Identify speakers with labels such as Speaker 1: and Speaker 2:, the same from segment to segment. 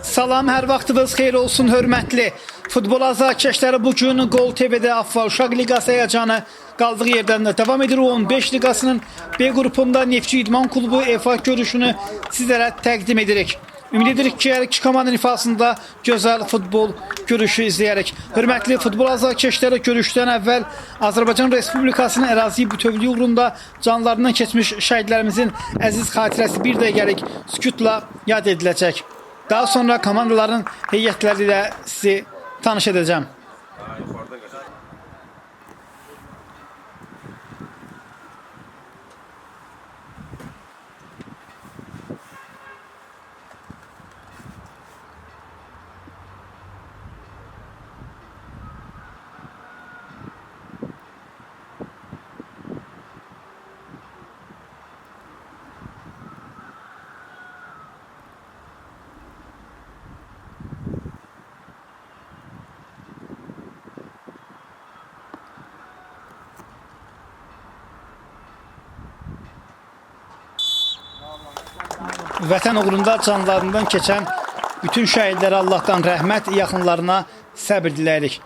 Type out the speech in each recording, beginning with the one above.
Speaker 1: Salam, hər vaxtınız xeyir olsun, hörmətli futbol azarkeşləri. Bugün Gol TV'də Afva Uşaq Liqası həyəcanı qaldığı yerdən devam edir. 15 Liqasının B qrupunda Neftçi İdman Klubu EFA görüşünü sizlərə təqdim edirik. Ümid edirik ki, hər iki komandanın ifasında gözəl futbol görüşü izləyərək. Hörmətli futbol azarkeşləri, görüşdən əvvəl Azərbaycan Respublikasının ərazi bütövlüyü uğrunda canlarından keçmiş şəhidlərimizin əziz xatirəsi bir dəqiqəlik sükutla yad ediləcək. Daha sonra komandaların heyətləri ilə sizi tanış edəcəm. Vətən uğrunda canlarından keçən bütün şəhidlərə Allahdan rəhmət, yaxınlarına səbir diləyirik.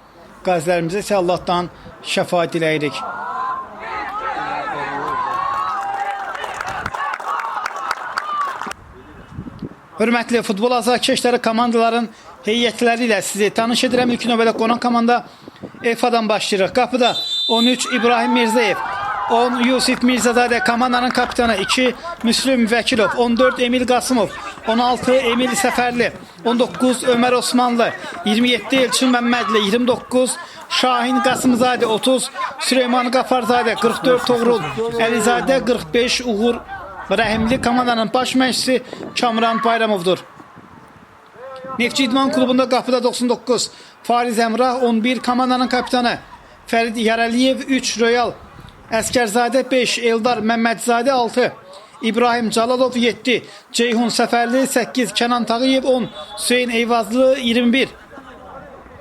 Speaker 1: Qazilərimizə isə Allahdan şəfa diləyirik. Hörmətli futbol azarkeşləri, komandaların heyətləri ilə sizi tanış edirəm. İlk növbədə qonan komanda EFA-dan başlayırıq. Qapıda 13 İbrahim Mirzəyev, 10 Yusif Mirzazadə, komandanın kapitanı 2 Müslüm Vəkilov, 14 Emil Qasımov, 16 Emil Səfərli, 19 Ömər Osmanlı, 27 Elçin Məmmədli, 29 Şahin Qasımzadə, 30 Süleyman Qafarzadə, 44 Toğrul Əlizadə, 45 Uğur Rəhimli. Komandanın baş məşqçisi Kamran Bayramovdur. Neftçi İdman Klubunda qapıda 99 Fariz Əmrah, 11 komandanın kapitanı Fərid Yarəliyev, 3 Royal Əskərzadə, 5 Eldar Məmmədzadə, 6 İbrahim Calalov, 7 Ceyhun Səfərli, 8 Kənan Tağıyev, 10 Hüseyin Eyvazlı, 21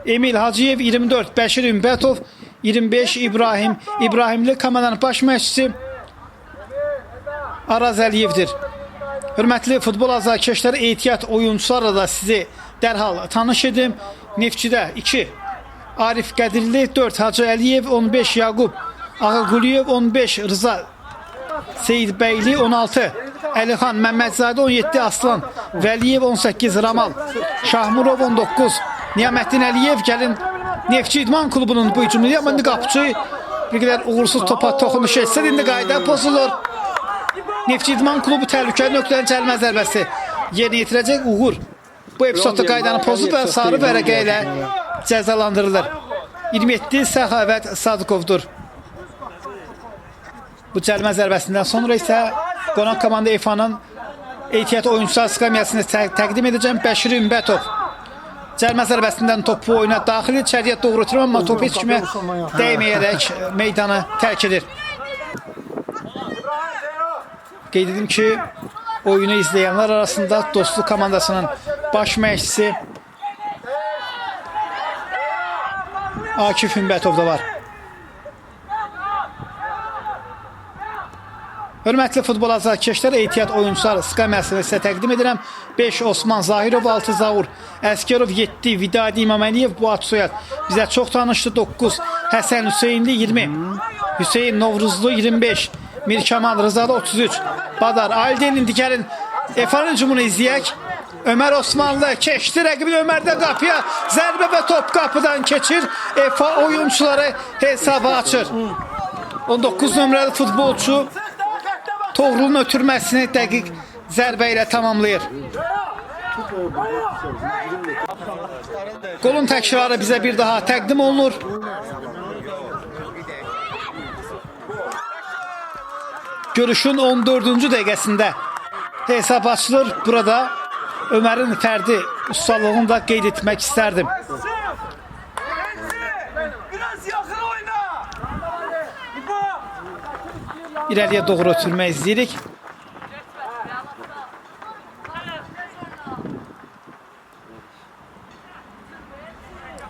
Speaker 1: Emil Hacıyev, 24 Bəşir Ümbətov, 25 İbrahimli. Komandanın baş məşqçisi Araz Əliyevdir. Hörmətli futbol azarkeşləri, ehtiyat oyuncularla da sizi dərhal tanış edim. Neftçidə 2 Arif Qədirli, 4 Hacı Əliyev, 15 Yaqub Ağaquliyev, 15 Rıza Seyidbəyli, 16 Əlixan Məmmədzadə, 17 Aslan Vəliyev, 18 Ramal Şahmurov, 19 Niyaməddin Əliyev. Gəlin Neftçi İdman Klubunun bu hücumunu yapın. İndi qapıcı bir qədər uğursuz topa toxunuş etsə, indi qayda pozulur. Neftçi İdman Klubu təhlükəli nöqtənin cəlmə zərbəsi yerinə yetirəcək. Uğur bu epizodda qaydanı pozub və sarı vərəqə ilə cəzalandırılır. 27 Səxavət Sadıqovdur. Bu cəlmə zərbəsindən sonra isə qonaq komanda EFA-nın ehtiyat oyuncular skamyasını təqdim edəcəm. Bəşir Ümbətov cəlmə zərbəsindən topu oyuna daxil içəriyə doğru ötürür, amma topu heç kimə dəyməyərək meydanı tərk edir. Qeyd edim ki, oyunu izləyənlər arasında Dostluq komandasının baş məşqçisi Akif Ümbətov da var. Hörmətli futbol azarkeşlər, ehtiyat oyuncular skamyasını sizə təqdim edirəm. 5 Osman Zahirov, 6 Zaur Əskərov, 7 Vidadi İmaməliyev, bu ad soyad bizə çox tanışdı. 9 Həsən Hüseynli, 20 Hüseyin Novruzlu, 25 Mirkamal Rızalı, 33 Badar Aydin. İndi gəlin EFA-nın hücumunu izləyək. Ömər Osmanlı keçdi rəqibin, Ömər də qapıya zərbə və top qapıdan keçir. EFA oyuncuları hesabı açır. 19 nömrəli futbolçu Toğrulun ötürməsini dəqiq zərbə ilə tamamlayır. Qolun təkrarı bizə bir daha təqdim olunur. Görüşün 14-cü dəqiqəsində hesab açılır. Burada Ömərin fərdi ustalığını da qeyd etmək istərdim. İrəliyə doğru ötürmək izləyirik.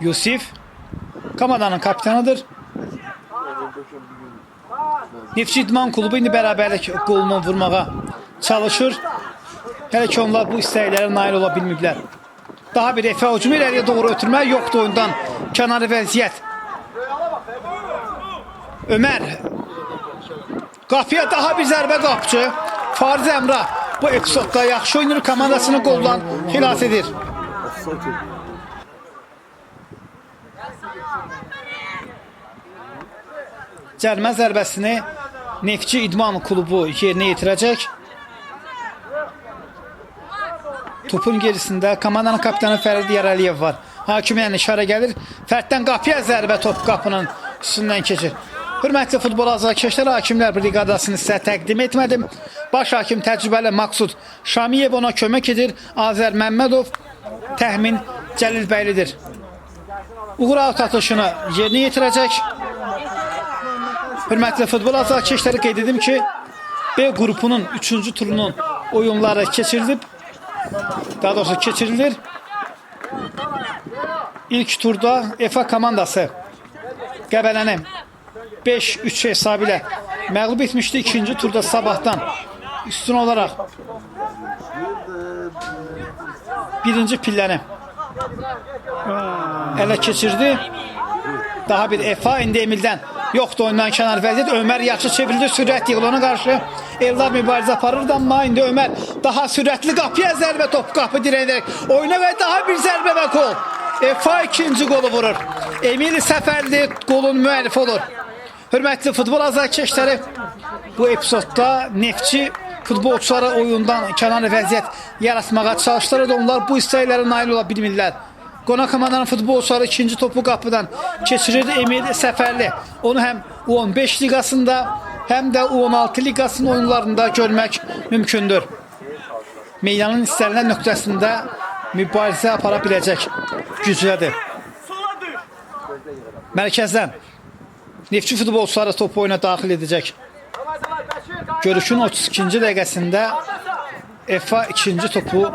Speaker 1: Yusif komandanın kapitanıdır. Neftçi İdman Klubu indi bərabərlik qolunu vurmağa çalışır. Hələ ki onlar bu istəklərə nail ola bilməyiblər. Daha bir Efe hücumu ileriye doğru ötürme yoktu oyundan. Kənarı vəziyyət. Ömer. Qapıya daha bir zərbə qapçı. Fariz Əmrah bu epizodda yaxşı oynayır, komandasını qoldan xilas edir. Cərimə zərbəsini Neftçi İdman klubu yerinə yetirəcək. Topun gerisində komandanın kapitanı Fərid Yarəliyev var. Hakimiyyə işarə gəlir. Fərddən qapıya zərbə, top qapının üstündən keçir. Hörmətli futbol azarkeşlər, Hakimlər briqadasını sizə təqdim etmədim. Baş hakim təcrübəli Maqsud Şamiyev ona kömək edir. Azər Məmmədov, təxmin Cəlilbəylidir. Uğur out atışını yerinə yetirəcək. Hörmətli futbol azarkeşləri, qeyd edim ki, B qrupunun 3-cü turunun oyunları keçirilib. Daha doğrusu keçirilir. İlk turda EFA komandası Qəbələni 5-3 hesabı ilə məğlub etmişdi. İkinci turda Sabahdan üstün olaraq birinci pilləni ələ keçirdi. Daha bir EFA indi Emildən yoxdur oyundan kənar vəziyyət. Ömer yaxşı çevrildi, sürət yığılı ona qarşı. Eldar mübarizə aparırdı, amma indi Ömer daha sürətli, qapıya zərbə, top qapı dirəyərək oyuna və daha bir zərbə və gol. EFA ikinci qolu vurur. Emil Səfərli qolun müəllifi olur. Hörmətli futbol azarkeşləri, bu epizodda Neftçi futbolçuları oyundan kənar vəziyyət yaratmağa çalışdırır. Onlar bu istəklərə nail ola bilmirlər. Qonaq komandanın futbolçuları ikinci topu qapıdan keçirir. Emil Səfərli onu həm U15 liqasında, həm də U16 liqasının oyunlarında görmək mümkündür. Meydanın istənilən nöqtəsində mübarizə apara biləcək güclədir. Mərkəzdən Neftçi futbolçuları topu oyuna daxil edəcək. Görüşün 32-ci dəqiqəsində EFA ikinci topu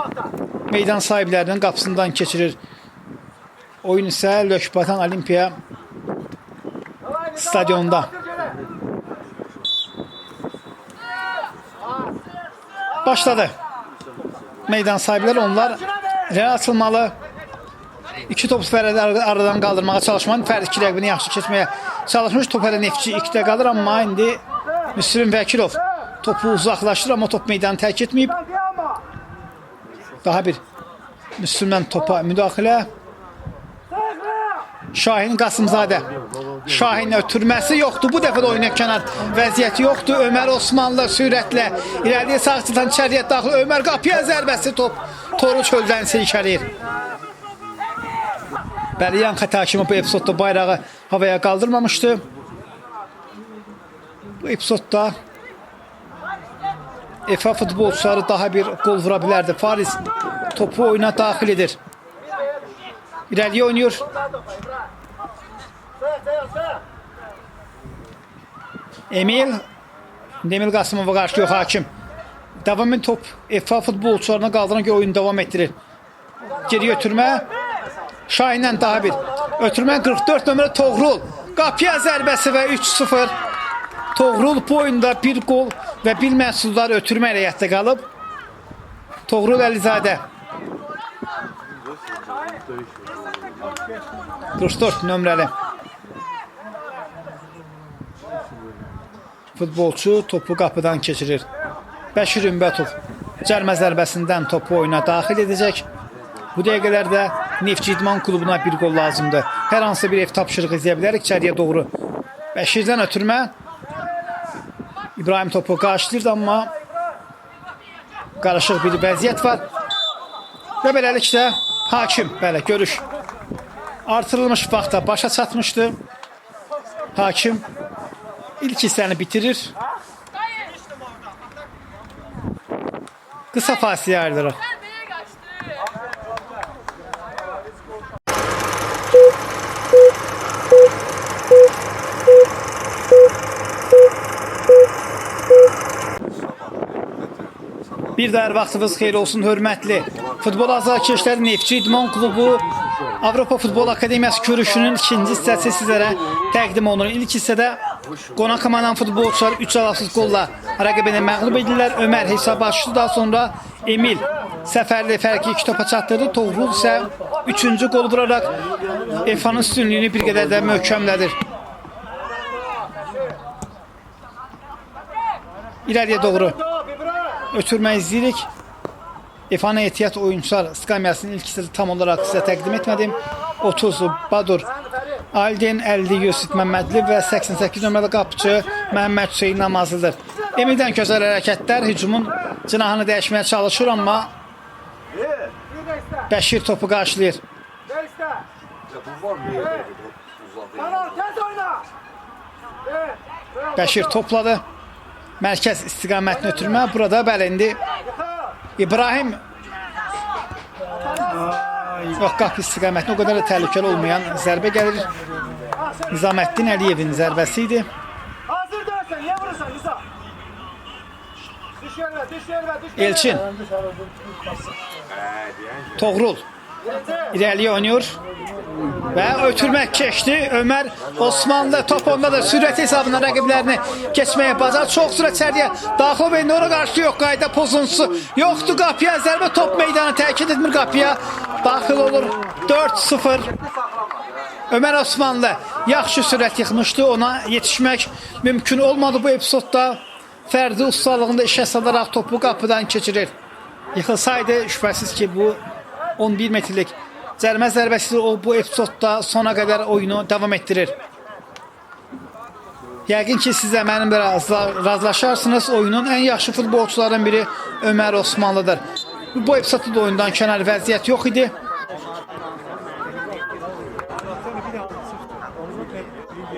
Speaker 1: meydan sahiblərinin qapısından keçirir. Oyun isə Lökbatan Olimpiya stadionda. Başladı. Meydan sahibləri, onlar irəli açılmalı. İki top Fərədi aradan qaldırmağa çalışmanın Fərəd iki rəqbini yaxşı keçməyə çalışmış. Top hələ Neftçi 2-də qalır, amma indi Müslüm Vəkilov topu uzaqlaşdır, amma top meydanı tərk etməyib. Daha bir Müslümdən topa müdaxilə. Şahin Qasımzadə. Şahin ötürməsi yoxdur. Bu dəfə də oyuna kənar vəziyyəti yoxdur. Ömər Osmanlı sürətlə irəliyə sarsıdan içəriyə daxil. Ömər qapıya zərbəsi, top toru çöldən silkələyir. Bəliyan Xəta kimi bu epizodda bayrağı havaya qaldırmamışdı. Bu epizodda EFA futbolçuları daha bir gol vura bilərdi. Fariz topu oyuna daxil edir. İrəliyə oynuyor. Emil Qasımova qarşılıyor hakim. Davamın top EFA futbolçularına qaldıran ki oyunu davam etdirir. Geri ötürmə. Şahinlə daha bir. Ötürmə 44 nömrə Toğrul. Qapıya zərbəsi və 3-0. Toğrul bu oyunda bir gol və bir məhsuldar ötürmə ilə həyatda qalıb. Toğrul Əlizadə. 44 nömrəli futbolçu topu qapıdan keçirir. Bəşir Ümbətov cərimə zərbəsindən topu oyuna daxil edəcək. Bu dəqiqələrdə Neftçi İdman klubuna bir gol lazımdır. Hər hansı bir ev tapşırıq izləyə bilərik içəriyə doğru. Bəşirdən ötürmə. İbrahim topu qarşılayırdı, amma qarışıq bir vəziyyət var. Və beləliklə hakim, belə görüş artırılmış vaxtda başa çatmışdı. Hakim ilk hissəni bitirir. Qısa fasilə ayrılırıq. Bir daha vaxtınız xeyir olsun, hörmətli futbol azarkeşləri. Neftçi İdman klubu Avropa Futbol Akademiyası görüşünün ikinci hissəsi sizlərə təqdim olunur. İlk hissədə qonaq komandanın futbolçuları 3 cavabsız qolla rəqibini məğlub edirlər. Ömər hesabı açdı, daha sonra Emil Səfərli fərqi 2 topa çatdırdı. Toğrul isə 3-cü qol vuraraq EFA-nın üstünlüyünü bir qədər də möhkəmlədir. İləriyə doğru ötürmək izləyirik. EFA-nın ehtiyat oyuncular skamyasının ilk hissəsi tam olaraq sizə təqdim etmədim. 30 Badur Aldin, 50 Yusuf Məmmədli və 88 nömrəli qapıcı Məhəmməd Hüseyin Namazlıdır. Emildən gözəl hərəkətlər, hücumun cinahını dəyişməyə çalışır, amma Bəşir topu qarşılayır. Bəşir topladı. Mərkəz istiqamətini ötürmə. Burada bəli indi İbrahim qapı istiqamətini o qədər də təhlükəli olmayan zərbə gəlir. Nizaməddin Əliyevin zərbəsi idi. Elçin Toğrul irəliyə oynuyor və ötürmək keçdi. Ömər Osmanlı top ondadır. Sürət hesabına rəqiblərini keçməyə bacar. Çox sürət içəriyə daxil və ora qarşı yox. Qayda pozuntusu yoxdur. Qapıya zərbə top meydanı təkid etmir. Qapıya daxil olur. 4-0. Ömər Osmanlı yaxşı sürət yıxmışdı. Ona yetişmək mümkün olmadı bu epizodda. Fərdi ustalığında işə salaraq topu qapıdan keçirir. Yıxılsaydı şübhəsiz ki bu 11 metrlik cərimə zərbəsi o bu epizodda sona qədər oyunu davam etdirir. Yəqin ki siz də mənimlə razılaşarsınız. Oyunun ən yaxşı futbolçularından biri Ömər Osmanlıdır. Bu epizodda da oyundan kənar vəziyyət yox idi.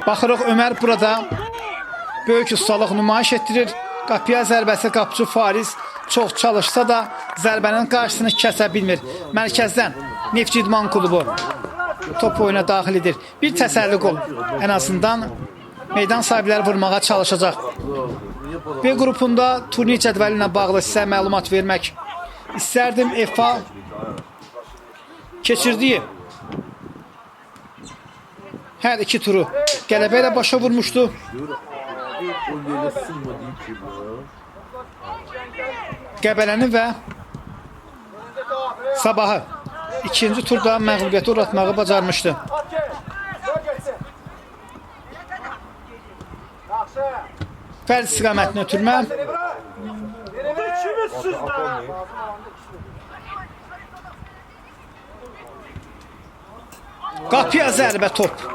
Speaker 1: Baxırıq Ömər burada böyük ustalıq nümayiş etdirir. Qapıya zərbəsi qapıcı Fariz çox çalışsa da zərbənin qarşısını kəsə bilmir. Mərkəzdən Neftçi İdman klubu top oyuna daxil edir. Bir təsəlli qol. Ən azından meydan sahibləri vurmağa çalışacaq. B qrupunda turnir cədvəli ilə bağlı sizə məlumat vermək istərdim. EFA keçirdiyi hər iki turu qələbə ilə başa vurmuşdu. Qəbələni və Sabahı ikinci turda məğlubiyyətə uğratmağı bacarmışdı. Fərd istiqamətini ötürmə. Qapıya zərbə top.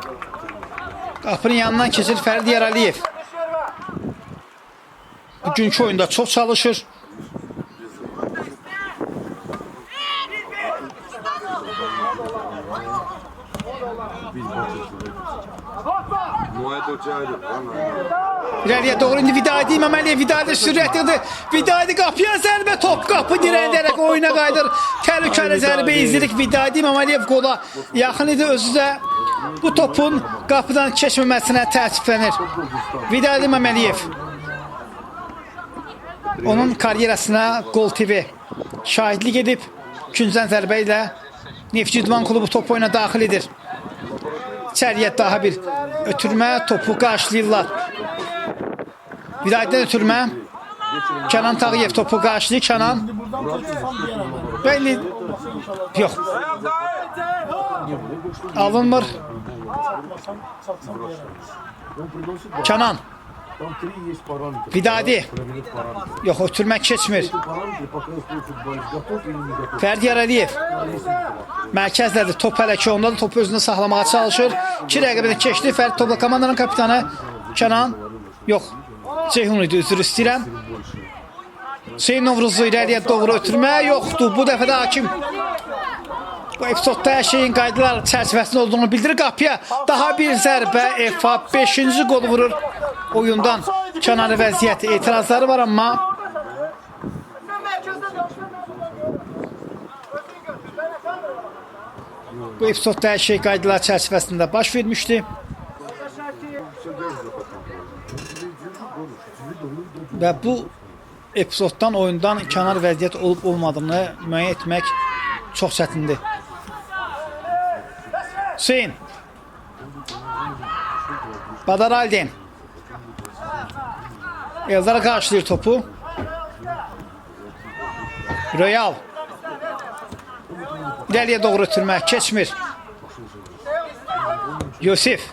Speaker 1: Qapının yanından keçir Fərdi Yaraliyev. Bugünkü oyunda çox çalışır. İleriye doğru indi Vidadi İmaməliyev. Vidadi sürətlidir. Vidadi qapıya zərbə top. Qapı dirəndərək oyuna qaydır. Təhlükəli zərbə izlədik. Vidadi İmaməliyev qola yaxın idi. Özü də bu topun qapıdan keçməməsinə təəssüflənir. Vidadi İmaməliyev. Onun karyerasına Gol TV şahidlik edib. Küncdən zərbə ilə Neftçi İdman klubu top oyuna daxil edir. İçəriyə daha bir ötürmə, topu qarşılayırlar. Vidadidən ötürmə. Kənan Tağıyev topu qarşılayır. Kənan. Belli. Yox. Alınmır. Kənan. Vidadi. Yox, ötürmək keçmir. Fərdi Yaraliyev. Mərkəzdədir. Top hələ ki ondadır. Topu özünü saxlamağa çalışır. 2 rəqibini keçdi. Fərdi topla komandanın kapitanı Kənan. Yox. Ceyhun idi. Üzr istəyirəm. Hüseyin Novruzlu irəliyə doğru ötürmə yoxdur. Bu dəfə də hakim bu epizodda hər şeyin qaydalar çərçivəsində olduğunu bildirir. Qapıya daha bir zərbə. EFA 5-ci qolu vurur. Oyundan kənarı vəziyyəti etirazları var, amma bu epizodda hər şey qaydalar çərçivəsində baş vermişdi. Və bu epizoddan oyundan kənar vəziyyət olub olmadığını müəyyən etmək çox çətindir. Hüseyin Badar Aldin Eldar qarşılayır topu. Royal İleriye doğru ötürmə. Keçmir. Yusif.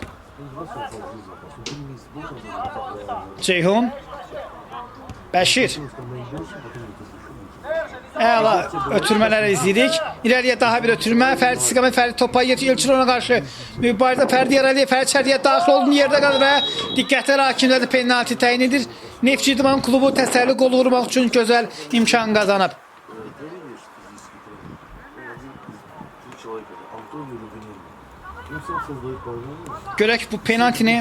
Speaker 1: Ceyhun. Bəşir. Əla ötürmələri izləyirik. İleriye daha bir ötürmə. Fərid istiqamət Fərid topa İlçin ona qarşı. Mübarizə Fərid Yarəliyev. Fərid içəriyə daxil olduğu yerdə qalır və diqqətləri hakimlədir. Penalti təyin edir. Neftçi İdman klubu təsəlli qol vurmaq üçün gözəl imkan qazanıb. Görək bu penaltini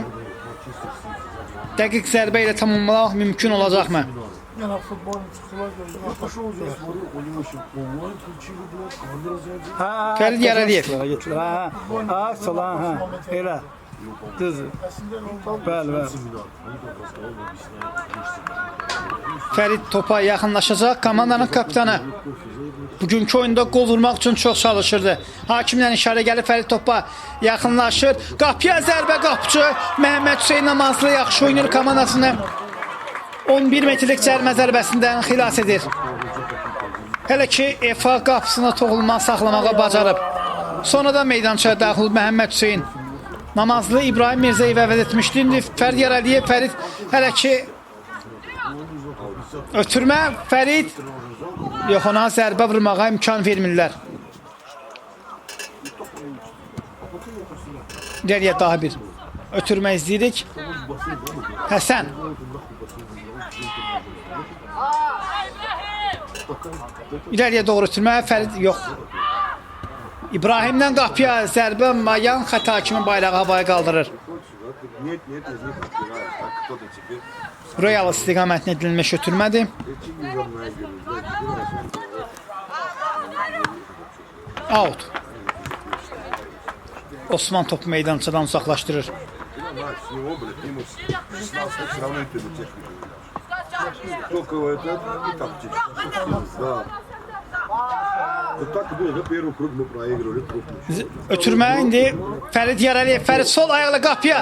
Speaker 1: dəqiq zərbə ilə tamamlamaq mümkün olacaqmı?
Speaker 2: Я футбольный психолог, я пошел уже, смотрю, у него еще онлайн включили, блядь, камера сзади.
Speaker 1: Fərid Yarəliyev.
Speaker 3: Ha, salam, ha. Elə. Düzdür. Bəli, bəli.
Speaker 1: Fərid topa yaxınlaşacaq. Komandanın kapitanı bugünkü oyunda qol vurmaq üçün çox çalışırdı. Hakimlə işarə gəlib Fərid topa yaxınlaşır. Qapıya zərbə qapıcı Məhəmməd Hüseyn Namazlı yaxşı oynayır komandasını. 11 metrlik cərmə zərbəsindən xilas edir. Hələ ki EFA qapısına toxunma saxlamağa bacarıb. Sonra da meydançaya daxil Məhəmməd Hüseyn Namazlı İbrahim Mirzəyev əvəz etmişdi. İndi Fərid Yarəliyev. Fərid hələ ki ötürmə. Fərid yox, ona zərbə vurmağa imkan vermirlər. İleriyə daha bir ötürmə izləyirik. Həsən. İleriye doğru ötürmə. Fərid yox. İbrahimdən qapıya zərbə Mayan xəta kimi bayrağı havaya qaldırır. Royal istiqamətinə edilmiş ötürmədir. Out. Osman topu meydançadan uzaqlaşdırır.
Speaker 4: Только это и тактично. Да. Вот так и было. Первый круг мы проигрывали крупно.
Speaker 1: Ötürmə indi Fərid Yarəliyev. Fərid sol ayaqla qapıya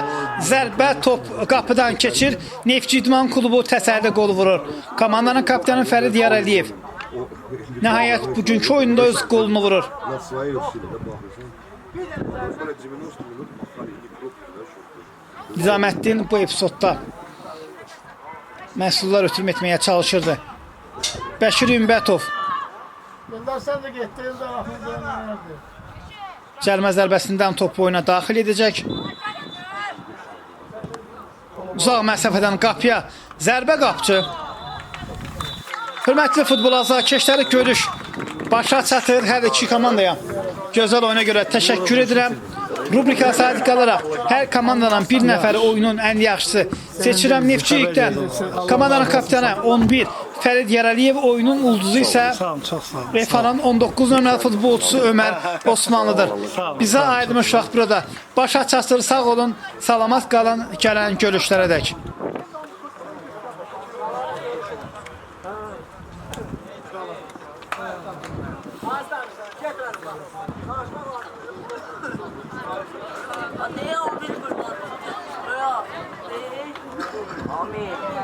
Speaker 1: zərbə top qapıdan keçir. Neftçi İdman klubu təsəlli qol vurur. Komandanın kapitanı Fərid Yarəliyev nəhayət bugünkü oyunda öz qolunu vurur.
Speaker 4: На свои усилия, да, бахнешь. 90 минут махали не крупно, да, что-то.
Speaker 1: Nizaməddin bu epizodda məhsullar ötürmə etməyə çalışırdı. Bəşir Ümbətov
Speaker 2: Gönder de gitti, Ender Ahmet'den nerede?
Speaker 1: cərmə zərbəsindən topu oyuna daxil edəcək. Uzaq məsafədən qapıya zərbə qapçı. Hörmətli futbol azarkeşləri, görüş başa çatır hər iki komandaya. Gözəl oyuna görə təşəkkür edirəm. Rubrika sadiq qalaraq hər komandanın bir nəfəri oyunun ən yaxşısı seçirəm. Neftçilikdən komandanın kapitanı 11 Fərid Yarəliyev, oyunun ulduzu isə EFA-nın 19 nömrəli futbolçusu Ömər Osmanlıdır. Bizə aydınmış vaxt burada. Başa çatır, sağ olun, salamat qalın, gələn görüşlərədək.
Speaker 5: Amin.